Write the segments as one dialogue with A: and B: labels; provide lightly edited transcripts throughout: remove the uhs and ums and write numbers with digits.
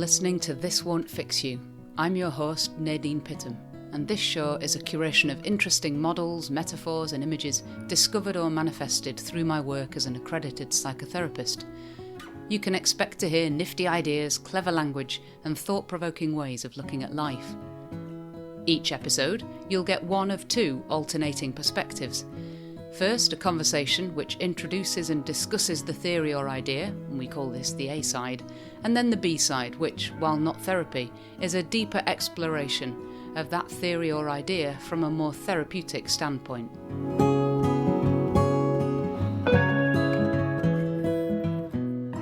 A: listening to This Won't Fix You. I'm your host, Nadine, and this show is a curation of interesting models, metaphors and images discovered or manifested through my work as an accredited psychotherapist. You can expect to hear nifty ideas, clever language and thought-provoking ways of looking at life. Each episode, you'll get one of two alternating perspectives. First, a conversation which introduces and discusses the theory or idea, and we call this the A side, and then the B side, which, while not therapy, is a deeper exploration of that theory or idea from a more therapeutic standpoint.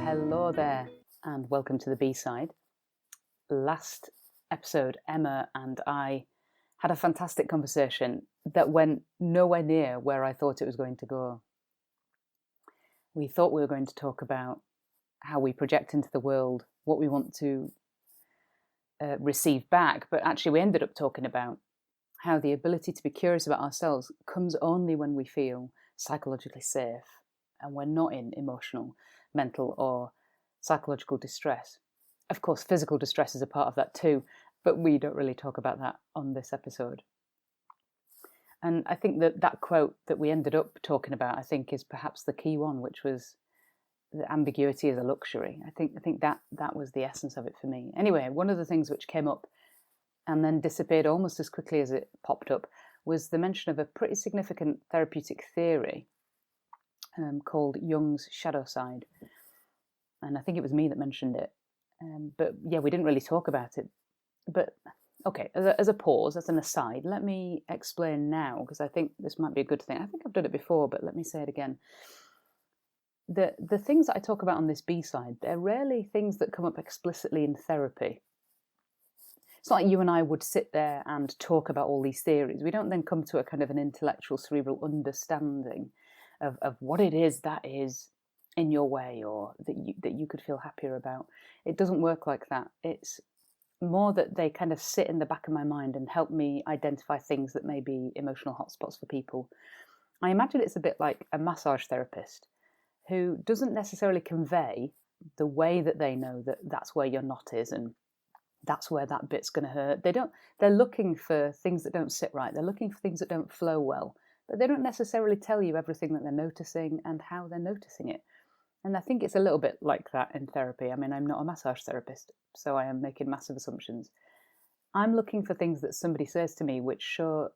A: Hello there, and welcome to the B side. Last episode, Emma and I had a fantastic conversation that went nowhere near where I thought it was going to go. We thought we were going to talk about how we project into the world what we want to receive back, but actually we ended up talking about how the ability to be curious about ourselves comes only when we feel psychologically safe and we're not in emotional, mental or psychological distress. Of course, physical distress is a part of that too, but we don't really talk about that on this episode. And I think that quote that we ended up talking about, I think, is perhaps the key one, which was the ambiguity is a luxury. I think that was the essence of it for me. Anyway, one of the things which came up and then disappeared almost as quickly as it popped up was the mention of a pretty significant therapeutic theory called Jung's shadow side. And I think it was me that mentioned it. But yeah, we didn't really talk about it. But okay, as a pause, as an aside, let me explain now, because I think this might be a good thing. I think I've done it before, but let me say it again. The things that I talk about on this B-side, they're rarely things that come up explicitly in therapy. It's not like you and I would sit there and talk about all these theories. We don't then come to a kind of an intellectual, cerebral understanding of what it is that is in your way or that you could feel happier about. It doesn't work like that. It's more that they kind of sit in the back of my mind and help me identify things that may be emotional hotspots for people. I imagine it's a bit like a massage therapist who doesn't necessarily convey the way that they know that that's where your knot is and that's where that bit's going to hurt. They're looking for things that don't sit right. They're looking for things that don't flow well, but they don't necessarily tell you everything that they're noticing and how they're noticing it. And I think it's a little bit like that in therapy. I mean, I'm not a massage therapist, so I am making massive assumptions. I'm looking for things that somebody says to me which show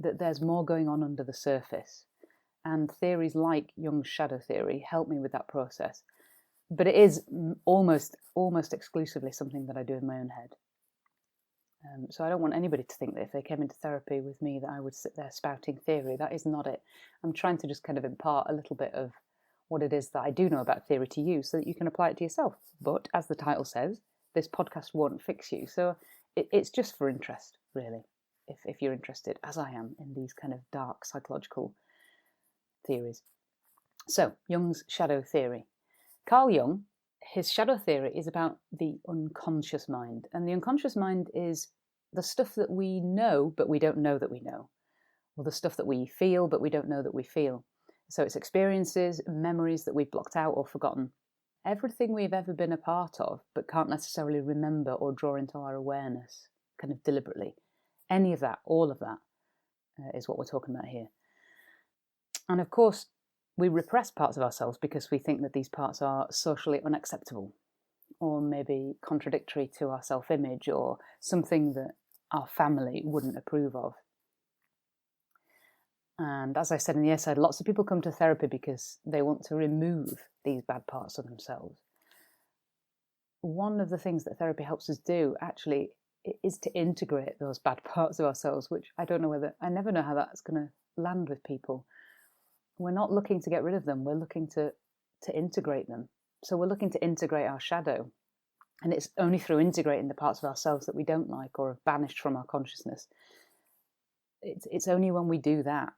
A: that there's more going on under the surface. And theories like Jung's shadow theory help me with that process. But it is almost exclusively something that I do in my own head. So I don't want anybody to think that if they came into therapy with me that I would sit there spouting theory. That is not it. I'm trying to just kind of impart a little bit of what it is that I do know about theory to you so that you can apply it to yourself. But as the title says, this podcast won't fix you. So it's just for interest, really, if you're interested, as I am, in these kind of dark psychological theories. So, Jung's shadow theory. Carl Jung, his shadow theory is about the unconscious mind. And the unconscious mind is the stuff that we know, but we don't know that we know. Or the stuff that we feel, but we don't know that we feel. So it's experiences, memories that we've blocked out or forgotten. Everything we've ever been a part of, but can't necessarily remember or draw into our awareness, kind of deliberately. Any of that, all of that, is what we're talking about here. And of course, we repress parts of ourselves because we think that these parts are socially unacceptable, or maybe contradictory to our self-image, or something that our family wouldn't approve of. And as I said in the essay, lots of people come to therapy because they want to remove these bad parts of themselves. One of the things that therapy helps us do actually is to integrate those bad parts of ourselves, which I never know how that's going to land with people. We're not looking to get rid of them, we're looking to integrate them. So we're looking to integrate our shadow. And it's only through integrating the parts of ourselves that we don't like or have banished from our consciousness. It's only when we do that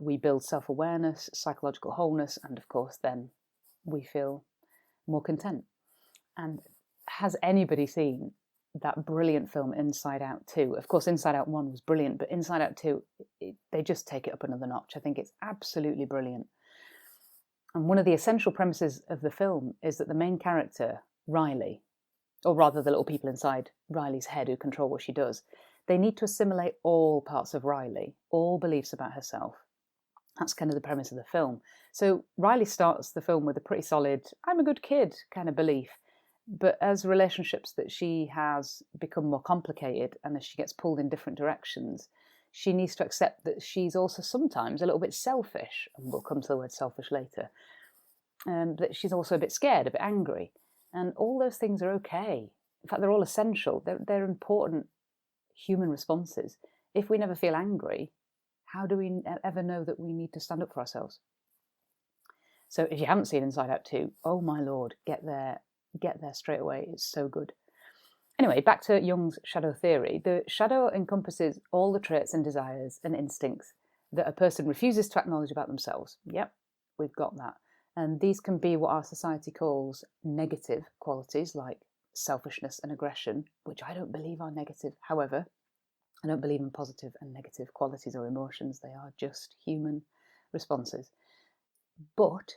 A: we build self-awareness, psychological wholeness, and of course then we feel more content. And has anybody seen that brilliant film Inside Out 2? Of course, Inside Out 1 was brilliant, but Inside Out 2, they just take it up another notch. I think it's absolutely brilliant. And one of the essential premises of the film is that the main character, Riley, or rather the little people inside Riley's head who control what she does, they need to assimilate all parts of Riley, all beliefs about herself. That's kind of the premise of the film. So Riley starts the film with a pretty solid, I'm a good kid kind of belief. But as relationships that she has become more complicated and as she gets pulled in different directions, she needs to accept that she's also sometimes a little bit selfish, and we'll come to the word selfish later, and that she's also a bit scared, a bit angry. And all those things are okay. In fact, they're all essential. They're important human responses. If we never feel angry, how do we ever know that we need to stand up for ourselves? So if you haven't seen Inside Out 2, oh my Lord, get there straight away. It's so good. Anyway, back to Jung's shadow theory. The shadow encompasses all the traits and desires and instincts that a person refuses to acknowledge about themselves. Yep, we've got that. And these can be what our society calls negative qualities, like selfishness and aggression, which I don't believe are negative. However, I don't believe in positive and negative qualities or emotions. They are just human responses. But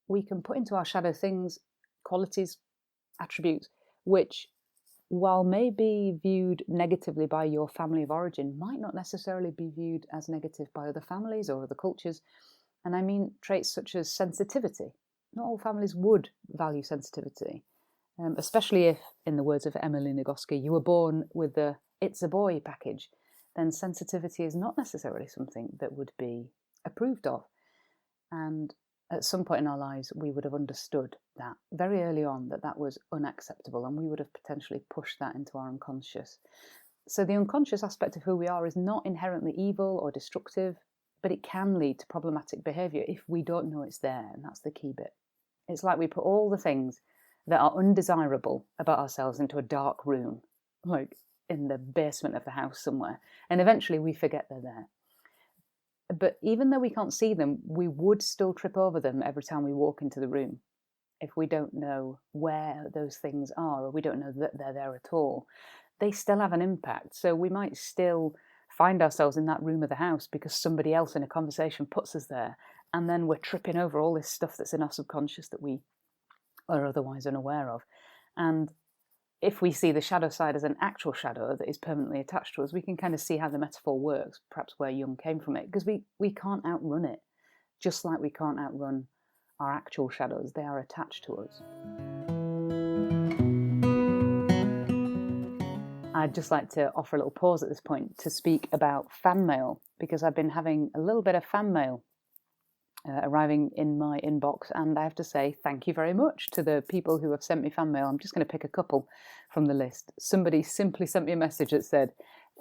A: we can put into our shadow things, qualities, attributes, which, while may be viewed negatively by your family of origin, might not necessarily be viewed as negative by other families or other cultures. And I mean traits such as sensitivity. Not all families would value sensitivity, especially if, in the words of Emily Nagoski, you were born with the "it's a boy" package, then sensitivity is not necessarily something that would be approved of. And at some point in our lives, we would have understood that very early on that was unacceptable, and we would have potentially pushed that into our unconscious. So the unconscious aspect of who we are is not inherently evil or destructive, but it can lead to problematic behaviour if we don't know it's there, and that's the key bit. It's like we put all the things that are undesirable about ourselves into a dark room, like in the basement of the house somewhere, and eventually we forget they're there. But even though we can't see them, we would still trip over them every time we walk into the room if we don't know where those things are, or we don't know that they're there at all. They still have an impact. So we might still find ourselves in that room of the house because somebody else in a conversation puts us there, and then we're tripping over all this stuff that's in our subconscious that we are otherwise unaware of. And if we see the shadow side as an actual shadow that is permanently attached to us, we can kind of see how the metaphor works, perhaps where Jung came from it, because we can't outrun it, just like we can't outrun our actual shadows. They are attached to us. I'd just like to offer a little pause at this point to speak about fan mail, because I've been having a little bit of fan mail arriving in my inbox, and I have to say thank you very much to the people who have sent me fan mail. I'm just going to pick a couple from the list. Somebody simply sent me a message that said,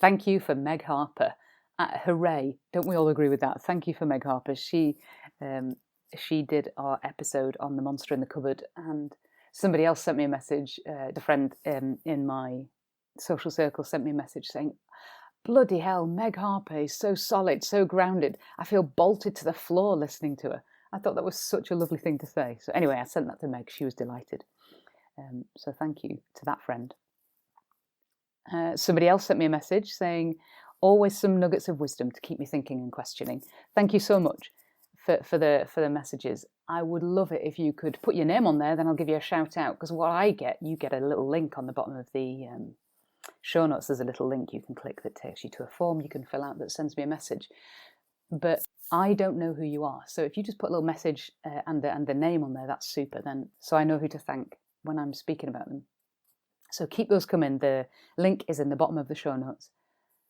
A: "Thank you for Meg Harper." Hooray! Don't we all agree with that? Thank you for Meg Harper. She did our episode on the monster in the cupboard, and somebody else sent me a message. The friend in my social circle sent me a message saying, "Bloody hell, Meg Harper is so solid, so grounded. I feel bolted to the floor listening to her." I thought that was such a lovely thing to say. So anyway, I sent that to Meg. She was delighted. So thank you to that friend. Somebody else sent me a message saying, "Always some nuggets of wisdom to keep me thinking and questioning." Thank you so much for the messages. I would love it if you could put your name on there, then I'll give you a shout out, because what I get, you get a little link on the bottom of the show notes. There's a little link you can click that takes you to a form you can fill out that sends me a message. But I don't know who you are, so if you just put a little message and the name on there, that's super. Then so I know who to thank when I'm speaking about them. So keep those coming. The link is in the bottom of the show notes,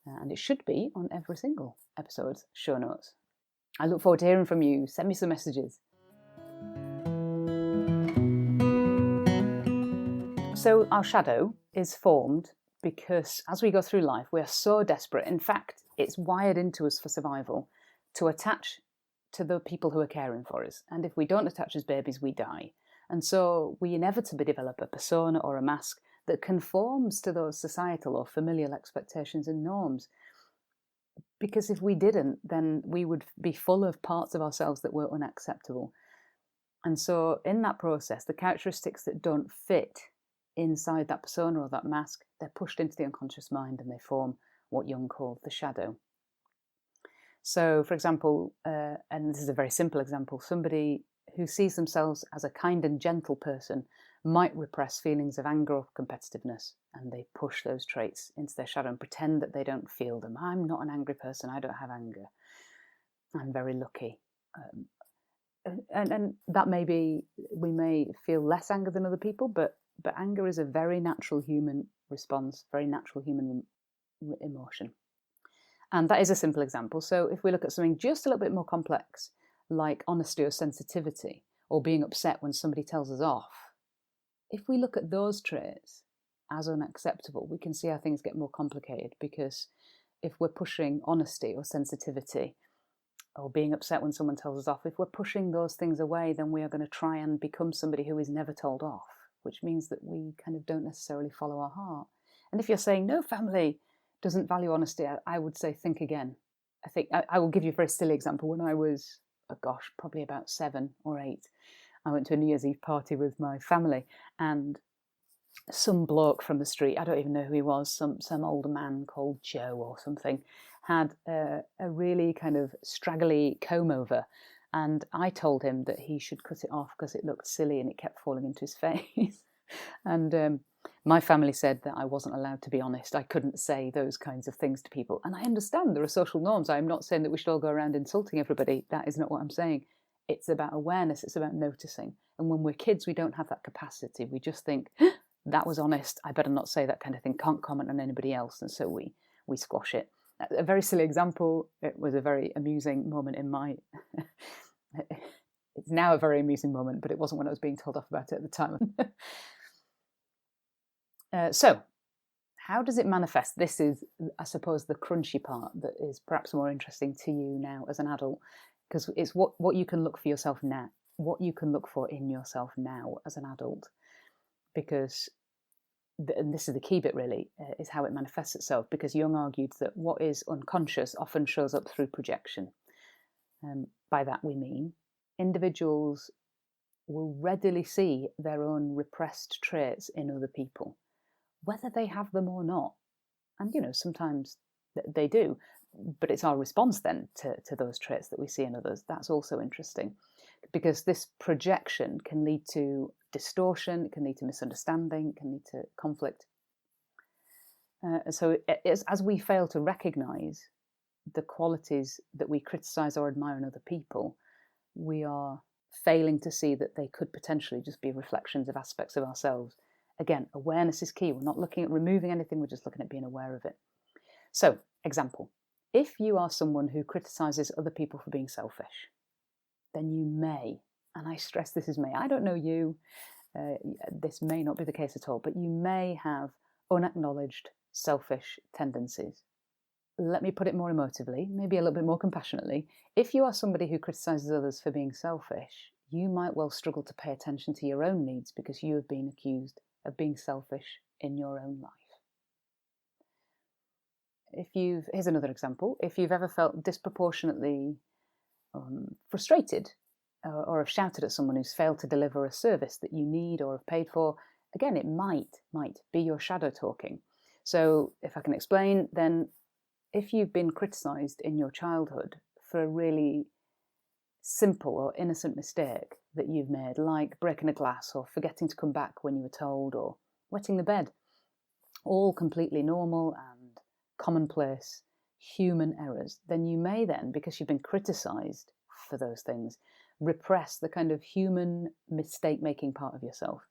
A: and it should be on every single episode's show notes. I look forward to hearing from you. Send me some messages. So our shadow is formed because as we go through life, we are so desperate. In fact, it's wired into us for survival to attach to the people who are caring for us. And if we don't attach as babies, we die. And so we inevitably develop a persona or a mask that conforms to those societal or familial expectations and norms. Because if we didn't, then we would be full of parts of ourselves that were unacceptable. And so in that process, the characteristics that don't fit inside that persona or that mask, they're pushed into the unconscious mind and they form what Jung called the shadow. So, for example, and this is a very simple example, somebody who sees themselves as a kind and gentle person might repress feelings of anger or competitiveness, and they push those traits into their shadow and pretend that they don't feel them. I'm not an angry person, I don't have anger, I'm very lucky. And that may be, we may feel less anger than other people, but anger is a very natural human response, very natural human emotion. And that is a simple example. So if we look at something just a little bit more complex, like honesty or sensitivity, or being upset when somebody tells us off, if we look at those traits as unacceptable, we can see how things get more complicated, because if we're pushing honesty or sensitivity or being upset when someone tells us off, if we're pushing those things away, then we are going to try and become somebody who is never told off, which means that we kind of don't necessarily follow our heart. And if you're saying no family doesn't value honesty, I would say think again. I think I will give you a very silly example. When I was, probably about 7 or 8, I went to a New Year's Eve party with my family, and some bloke from the street, I don't even know who he was, some older man called Joe or something, had a really kind of straggly comb over, and I told him that he should cut it off because it looked silly and it kept falling into his face. And my family said that I wasn't allowed to be honest. I couldn't say those kinds of things to people. And I understand there are social norms. I'm not saying that we should all go around insulting everybody. That is not what I'm saying. It's about awareness. It's about noticing. And when we're kids, we don't have that capacity. We just think, that was honest, I better not say that kind of thing, can't comment on anybody else. And so we squash it. A very silly example. It was a very amusing moment in my... It's now a very amusing moment, but it wasn't when I was being told off about it at the time. So, how does it manifest? This is, I suppose, the crunchy part that is perhaps more interesting to you now as an adult, because it's what you can look for yourself now, what you can look for in yourself now as an adult. Because, and this is the key bit really, is how it manifests itself, because Jung argued that what is unconscious often shows up through projection. By that we mean individuals will readily see their own repressed traits in other people, whether they have them or not. And, sometimes they do, but it's our response then to those traits that we see in others. That's also interesting, because this projection can lead to distortion, it can lead to misunderstanding, it can lead to conflict. So as we fail to recognise the qualities that we criticise or admire in other people, we are failing to see that they could potentially just be reflections of aspects of ourselves. Again, awareness is key. We're not looking at removing anything, we're just looking at being aware of it. So, example, if you are someone who criticises other people for being selfish, then you may, and I stress this is may, I don't know you, this may not be the case at all, but you may have unacknowledged selfish tendencies. Let me put it more emotively, maybe a little bit more compassionately. If you are somebody who criticises others for being selfish, you might well struggle to pay attention to your own needs because you have been accused of being selfish in your own life. Here's another example. If you've ever felt disproportionately frustrated or have shouted at someone who's failed to deliver a service that you need or have paid for, again, it might be your shadow talking. So if I can explain, then if you've been criticised in your childhood for a really simple or innocent mistake that you've made, like breaking a glass or forgetting to come back when you were told or wetting the bed, all completely normal and commonplace human errors, then you may then, because you've been criticised for those things, repress the kind of human mistake-making part of yourself.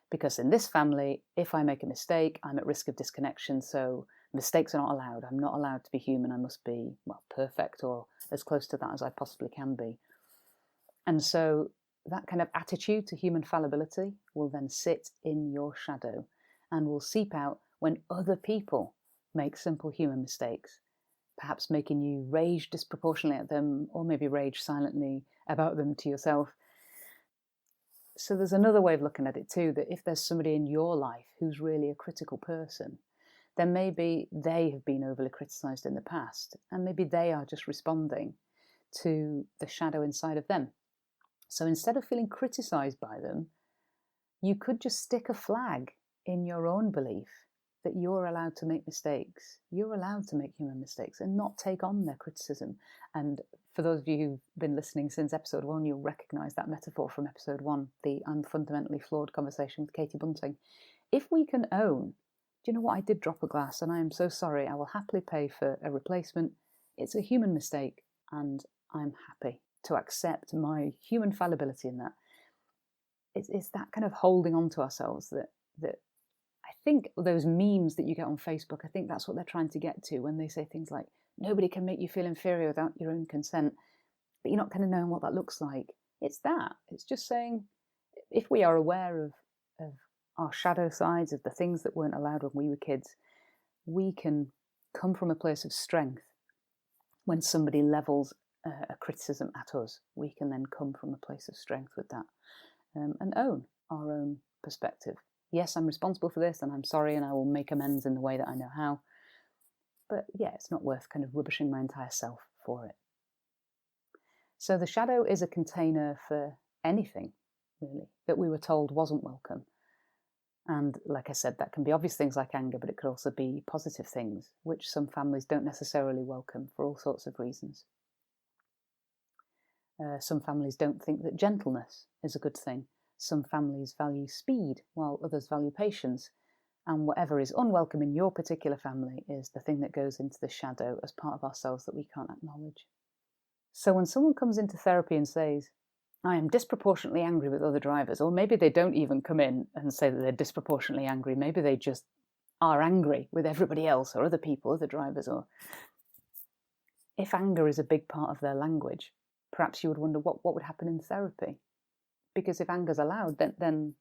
A: Because in this family, if I make a mistake, I'm at risk of disconnection, so mistakes are not allowed. I'm not allowed to be human. I must be, perfect or as close to that as I possibly can be. And so that kind of attitude to human fallibility will then sit in your shadow and will seep out when other people make simple human mistakes, perhaps making you rage disproportionately at them, or maybe rage silently about them to yourself. So there's another way of looking at it too, that if there's somebody in your life who's really a critical person, then maybe they have been overly criticised in the past, and maybe they are just responding to the shadow inside of them. So instead of feeling criticised by them, you could just stick a flag in your own belief that you're allowed to make mistakes. You're allowed to make human mistakes and not take on their criticism and For those of you who've been listening since episode 1, you'll recognise that metaphor from episode 1, the I'm fundamentally flawed conversation with Katie Bunting. If we can own, do you know what, I did drop a glass and I am so sorry, I will happily pay for a replacement. It's a human mistake and I'm happy to accept my human fallibility in that. It's that kind of holding on to ourselves that I think those memes that you get on Facebook, I think that's what they're trying to get to when they say things like, nobody can make you feel inferior without your own consent, but you're not kind of knowing what that looks like. It's that. It's just saying, if we are aware of our shadow sides, of the things that weren't allowed when we were kids, we can come from a place of strength. When somebody levels a criticism at us, we can then come from a place of strength with that, and own our own perspective. Yes, I'm responsible for this and I'm sorry and I will make amends in the way that I know how. But yeah, it's not worth kind of rubbishing my entire self for it. So the shadow is a container for anything, really, that we were told wasn't welcome. And like I said, that can be obvious things like anger, but it could also be positive things, which some families don't necessarily welcome for all sorts of reasons. Some families don't think that gentleness is a good thing. Some families value speed, while others value patience. And whatever is unwelcome in your particular family is the thing that goes into the shadow as part of ourselves that we can't acknowledge. So when someone comes into therapy and says, I am disproportionately angry with other drivers, or maybe they don't even come in and say that they're disproportionately angry, maybe they just are angry with everybody else or other people, other drivers, or if anger is a big part of their language, perhaps you would wonder what would happen in therapy. Because if anger's allowed, then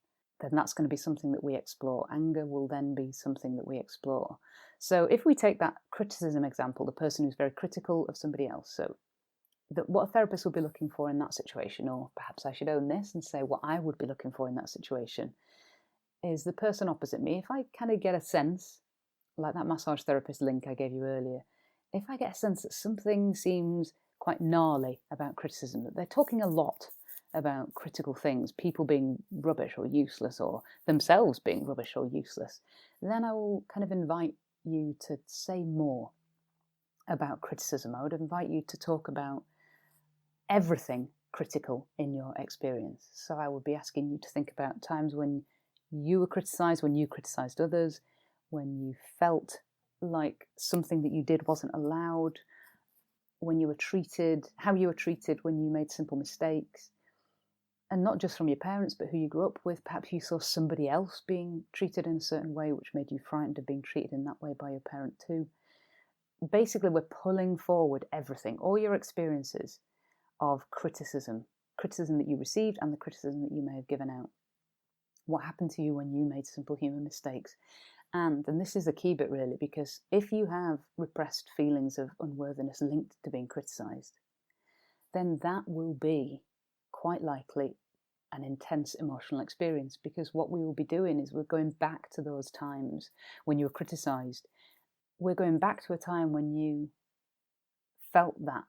A: that's going to be something that we explore. Anger will then be something that we explore. So if we take that criticism example, the person who's very critical of somebody else, so what a therapist will be looking for in that situation, or perhaps I should own this and say what I would be looking for in that situation, is the person opposite me. If I kind of get a sense, like that massage therapist link I gave you earlier, if I get a sense that something seems quite gnarly about criticism, that they're talking a lot about critical things, people being rubbish or useless, or themselves being rubbish or useless, then I will kind of invite you to say more about criticism. I would invite you to talk about everything critical in your experience. So I would be asking you to think about times when you were criticised, when you criticised others, when you felt like something that you did wasn't allowed, when you were treated, how you were treated when you made simple mistakes. And not just from your parents, but who you grew up with. Perhaps you saw somebody else being treated in a certain way, which made you frightened of being treated in that way by your parent too. Basically, we're pulling forward everything, all your experiences of criticism that you received and the criticism that you may have given out. What happened to you when you made simple human mistakes? And this is the key bit really, because if you have repressed feelings of unworthiness linked to being criticised, then that will be quite likely an intense emotional experience, because what we will be doing is we're going back to those times when you were criticised. We're going back to a time when you felt that,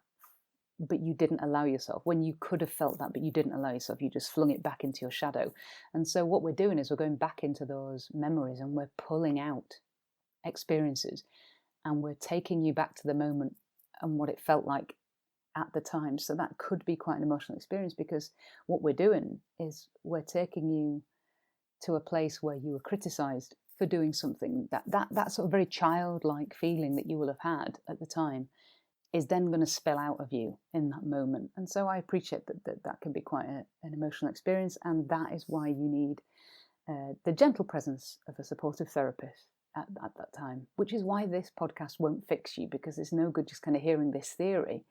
A: but you didn't allow yourself, when you could have felt that, but you didn't allow yourself, you just flung it back into your shadow. And so what we're doing is we're going back into those memories and we're pulling out experiences and we're taking you back to the moment and what it felt like at the time. So that could be quite an emotional experience, because what we're doing is we're taking you to a place where you were criticised for doing something. That sort of very childlike feeling that you will have had at the time is then going to spill out of you in that moment. And so I appreciate that can be quite an emotional experience, and that is why you need the gentle presence of a supportive therapist at that time, which is why this podcast won't fix you, because it's no good just kind of hearing this theory.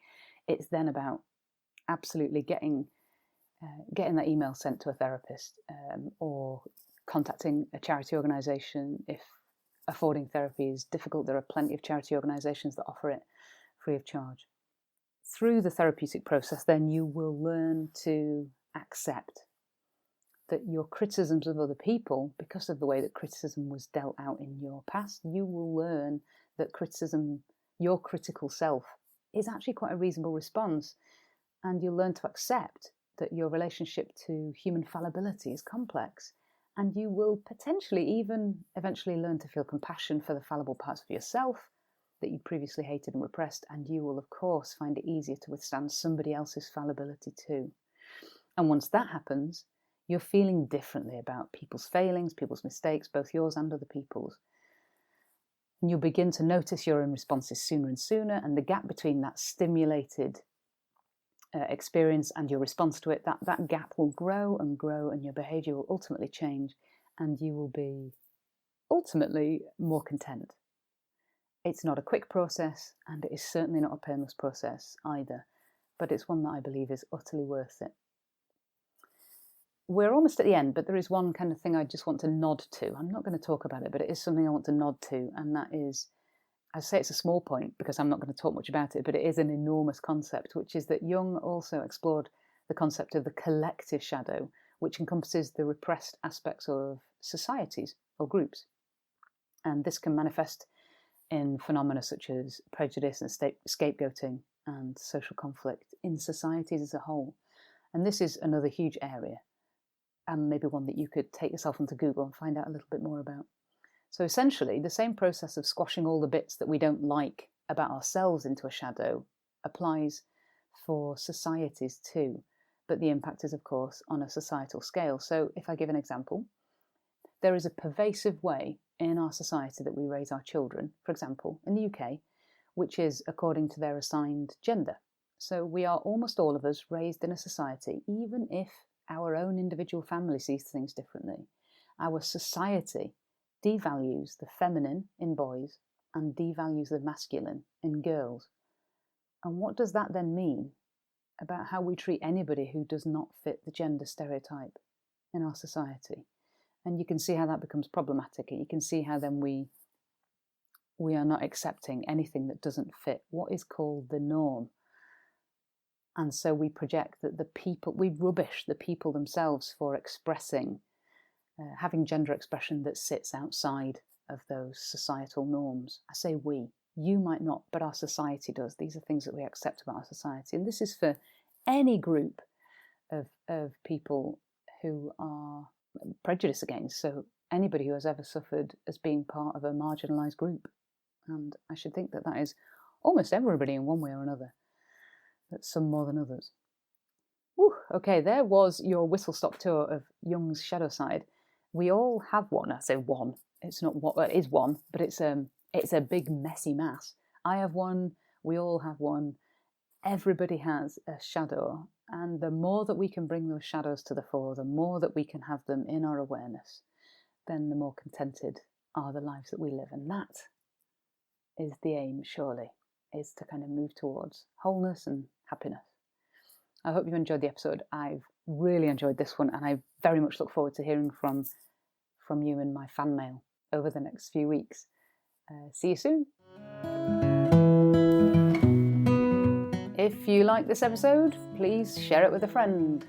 A: It's then about absolutely getting that email sent to a therapist, or contacting a charity organisation. If affording therapy is difficult, there are plenty of charity organisations that offer it free of charge. Through the therapeutic process, then you will learn to accept that your criticisms of other people, because of the way that criticism was dealt out in your past, you will learn that criticism, your critical self, is actually quite a reasonable response. And you'll learn to accept that your relationship to human fallibility is complex. And you will potentially even eventually learn to feel compassion for the fallible parts of yourself, that you previously hated and repressed, and you will, of course, find it easier to withstand somebody else's fallibility too. And once that happens, you're feeling differently about people's failings, people's mistakes, both yours and other people's. And you'll begin to notice your own responses sooner and sooner, and the gap between that stimulated experience and your response to it, that gap will grow and grow, and your behaviour will ultimately change, and you will be ultimately more content. It's not a quick process, and it is certainly not a painless process either, but it's one that I believe is utterly worth it. We're almost at the end, but there is one kind of thing I just want to nod to. I'm not going to talk about it, but it is something I want to nod to, and that is, I say it's a small point because I'm not going to talk much about it, but it is an enormous concept, which is that Jung also explored the concept of the collective shadow, which encompasses the repressed aspects of societies or groups. And this can manifest in phenomena such as prejudice and scapegoating and social conflict in societies as a whole. And this is another huge area, and maybe one that you could take yourself onto Google and find out a little bit more about. So essentially, the same process of squashing all the bits that we don't like about ourselves into a shadow applies for societies too. But the impact is, of course, on a societal scale. So if I give an example, there is a pervasive way in our society that we raise our children, for example, in the UK, which is according to their assigned gender. So we are almost all of us raised in a society, even if our own individual family sees things differently. Our society devalues the feminine in boys and devalues the masculine in girls. And what does that then mean about how we treat anybody who does not fit the gender stereotype in our society? And you can see how that becomes problematic. You can see how then we are not accepting anything that doesn't fit what is called the norm. And so we project that we rubbish the people themselves for expressing, having gender expression that sits outside of those societal norms. I say we, you might not, but our society does. These are things that we accept about our society. And this is for any group of people who are prejudiced against. So anybody who has ever suffered as being part of a marginalised group. And I should think that is almost everybody in one way or another. That's some more than others. Whew, okay, there was your whistle-stop tour of Jung's shadow side. We all have one. I say one. It's not what it is one, but it's a big messy mass. I have one. We all have one. Everybody has a shadow, and the more that we can bring those shadows to the fore, the more that we can have them in our awareness, then the more contented are the lives that we live. And that is the aim, surely, is to kind of move towards wholeness and happiness. I hope you enjoyed the episode. I've really enjoyed this one, and I very much look forward to hearing from you in my fan mail over the next few weeks. See you soon. If you like this episode, please share it with a friend.